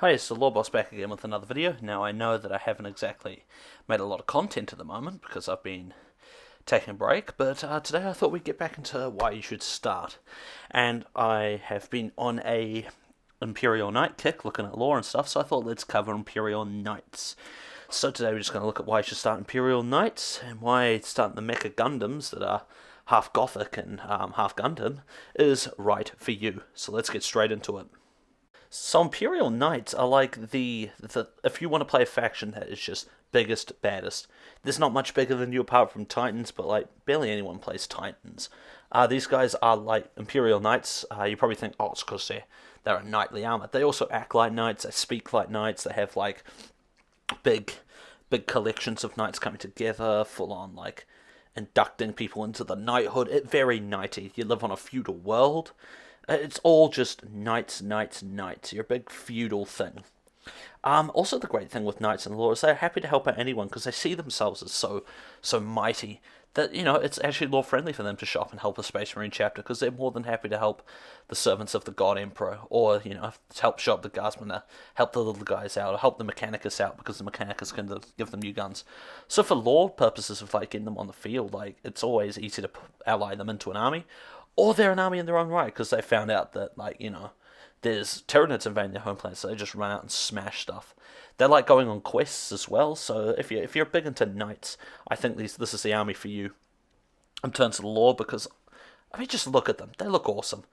Hi, it's the Law Boss back again with another video. Now, I know that I haven't exactly made a lot of content at the moment because I've been taking a break, but today I thought we'd get back into why you should start. And I have been on a Imperial Knight kick, looking at lore and stuff, so I thought let's cover Imperial Knights. So today we're just going to look at why you should start Imperial Knights, and why starting the Mecha Gundams that are half Gothic and half Gundam is right for you. So let's get straight into it. So Imperial Knights are like the if you want to play a faction that is just biggest, baddest. There's not much bigger than you apart from Titans, but like barely anyone plays Titans. These guys are like Imperial Knights. You probably think, oh, it's because they're a knightly armor. They also act like knights. They speak like knights. They have like big collections of knights coming together, full on like inducting people into the knighthood. It's very knighty. You live on a feudal world. It's all just knights, knights, knights. You're a big feudal thing. Also, the great thing with knights in the lore is they're happy to help out anyone because they see themselves as so mighty that, you know, it's actually lore friendly for them to shop and help a Space Marine chapter because they're more than happy to help the servants of the God Emperor, or, you know, to help shop the guardsmen, help the little guys out, or help the Mechanicus out because the Mechanicus can give them new guns. So for lore purposes of like getting them on the field, like it's always easy to ally them into an army. Or they're an army in their own right, because they found out that, like, you know, there's Tyranids invading their home planet, so they just run out and smash stuff. They like going on quests as well, so if you're big into knights, I think this is the army for you in terms of the lore, because, I mean, just look at them. They look awesome.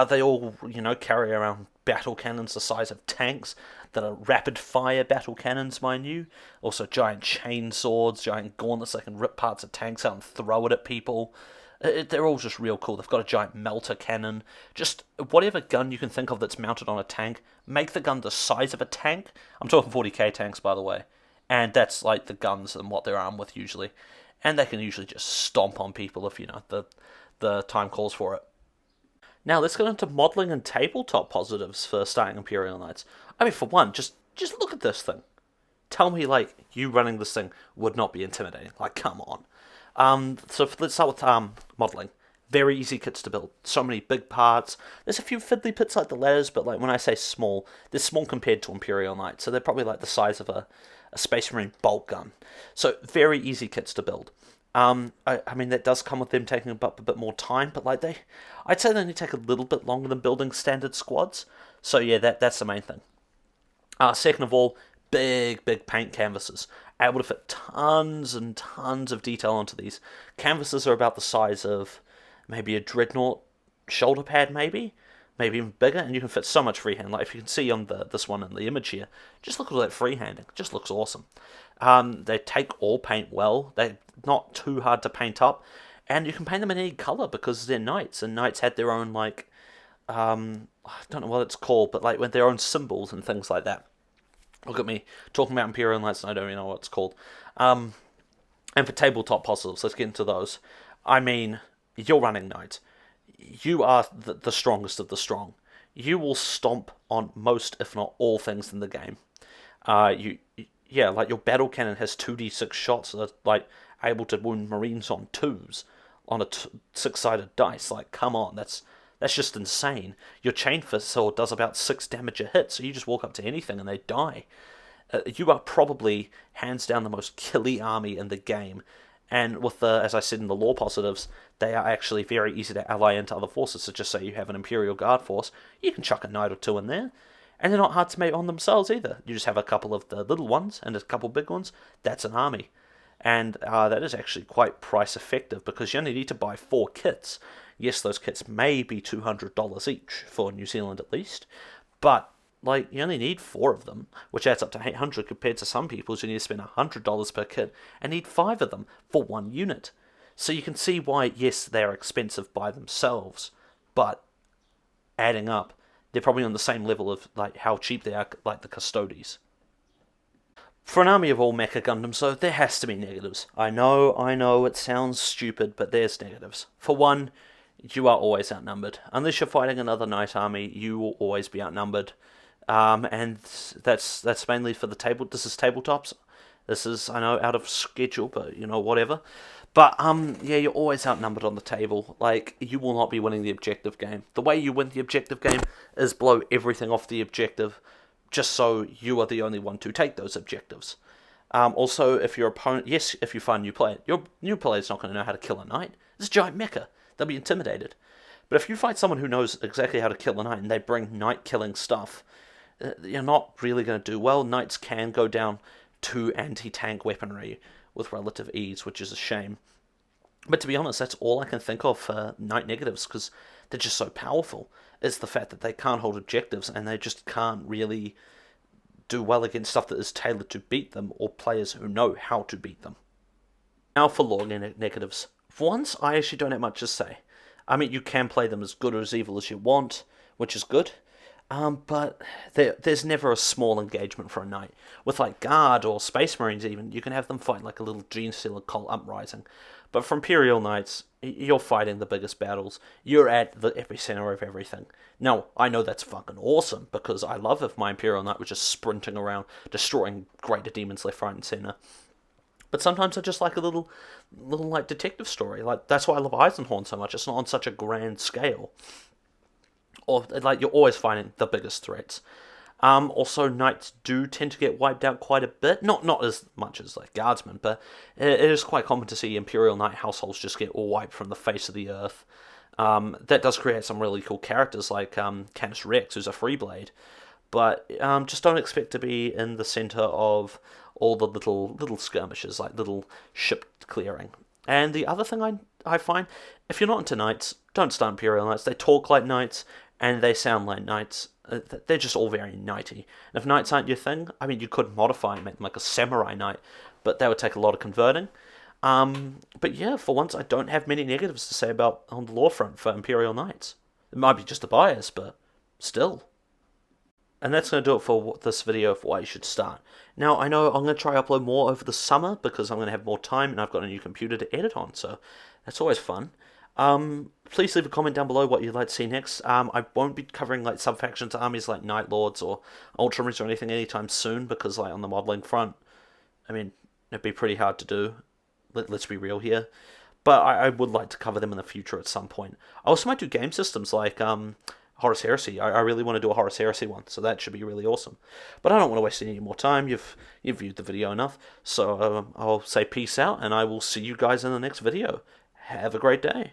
They all, you know, carry around battle cannons the size of tanks that are rapid-fire battle cannons, mind you. Also giant chain swords, giant gauntlets that can rip parts of tanks out and throw it at people. They're all just real cool. They've got a giant melter cannon. Just whatever gun you can think of that's mounted on a tank, make the gun the size of a tank. I'm talking 40k tanks, by the way. And that's like the guns and what they're armed with usually. And they can usually just stomp on people if, you know, the time calls for it. Now, let's get into modelling and tabletop positives for starting Imperial Knights. I mean, for one, just look at this thing. Tell me, like, you running this thing would not be intimidating. Like, come on. So let's start with modelling. Very easy kits to build. So many big parts. There's a few fiddly bits like the ladders, but like when I say small, they're small compared to Imperial Knights. So they're probably like the size of a Space Marine bolt gun. So very easy kits to build. I mean, that does come with them taking a bit more time, but like I'd say they only take a little bit longer than building standard squads. So yeah, that's the main thing. Second of all, big paint canvases, able to fit tons and tons of detail onto these. Canvases are about the size of maybe a dreadnought shoulder pad, maybe even bigger, and you can fit so much freehand. Like if you can see on this one in the image here, just look at all that freehanding. It just looks awesome. They take all paint well. They're not too hard to paint up, and you can paint them in any color because they're knights, and knights had their own like I don't know what it's called, but like with their own symbols and things like that. Look at me talking about Imperial Knights and I don't even know what it's called. And for tabletop positives, let's get into those. I mean, you're running Knights. You are the strongest of the strong. You will stomp on most, if not all, things in the game. Yeah, like your battle cannon has 2d6 shots that are like able to wound Marines on 2s on a 6-sided dice. Like, come on, that's just insane. Your chain fist sword does about 6 damage a hit, so you just walk up to anything and they die. You are probably, hands down, the most killy army in the game. And with as I said in the lore positives, they are actually very easy to ally into other forces. So just say you have an Imperial Guard force, you can chuck a knight or two in there. And they're not hard to make on themselves either. You just have a couple of the little ones and a couple big ones. That's an army. And that is actually quite price effective because you only need to buy 4 kits. Yes, those kits may be $200 each for New Zealand at least, but like you only need 4 of them, which adds up to $800 compared to some people who need to spend $100 per kit and need 5 of them for 1 unit. So you can see why, yes, they're expensive by themselves, but adding up, they're probably on the same level of like how cheap they are, like the Custodes. For an army of all Mecha Gundams, though, there has to be negatives. I know, it sounds stupid, but there's negatives. For one, you are always outnumbered. Unless you're fighting another knight army, you will always be outnumbered. And that's mainly for the table. This is tabletops. This is, I know, out of schedule, but, you know, whatever. But, yeah, you're always outnumbered on the table. Like, you will not be winning the objective game. The way you win the objective game is blow everything off the objective, just so you are the only one to take those objectives. Also, if your opponent, yes, if you find a new player, your new player's not going to know how to kill a knight. It's a giant mecha. They'll be intimidated. But if you fight someone who knows exactly how to kill a knight and they bring knight-killing stuff, you're not really going to do well. Knights can go down to anti-tank weaponry with relative ease, which is a shame. But to be honest, that's all I can think of for knight negatives, because they're just so powerful. Is the fact that they can't hold objectives and they just can't really do well against stuff that is tailored to beat them, or players who know how to beat them. Now for lore negatives. For once, I actually don't have much to say. I mean, you can play them as good or as evil as you want, which is good. But there's never a small engagement for a knight. With like Guard or Space Marines even, you can have them fight like a little Gene Stealer cult uprising. But for Imperial Knights, you're fighting the biggest battles. You're at the epicenter of everything. Now, I know that's fucking awesome, because I love if my Imperial Knight was just sprinting around, destroying greater demons left, right, and center. But sometimes I just like a little like detective story. Like, that's why I love Eisenhorn so much. It's not on such a grand scale. Or like, you're always fighting the biggest threats. Also, knights do tend to get wiped out quite a bit. Not as much as like guardsmen, but it is quite common to see Imperial Knight households just get wiped from the face of the earth. That does create some really cool characters like Canis Rex, who's a Freeblade. But just don't expect to be in the center of all the little skirmishes, like little ship clearing. And the other thing I find, if you're not into knights, don't start Imperial Knights. They talk like knights, and they sound like knights. They're just all very knighty. And if knights aren't your thing, I mean, you could modify and make them like a samurai knight, but that would take a lot of converting. But yeah, for once, I don't have many negatives to say about on the lore front for Imperial Knights. It might be just a bias, but still. And that's going to do it for this video of why you should start. Now, I know I'm going to try to upload more over the summer because I'm going to have more time and I've got a new computer to edit on, so that's always fun. Please leave a comment down below what you'd like to see next. I won't be covering like sub-factions armies like Night Lords or Ultramarines or anything anytime soon, because like on the modeling front, I mean, it'd be pretty hard to do. Let's be real here. But I would like to cover them in the future at some point. I also might do game systems like Horus Heresy. I really want to do a Horus Heresy one, so that should be really awesome. But I don't want to waste any more time. You've viewed the video enough, so I'll say peace out, and I will see you guys in the next video. Have a great day.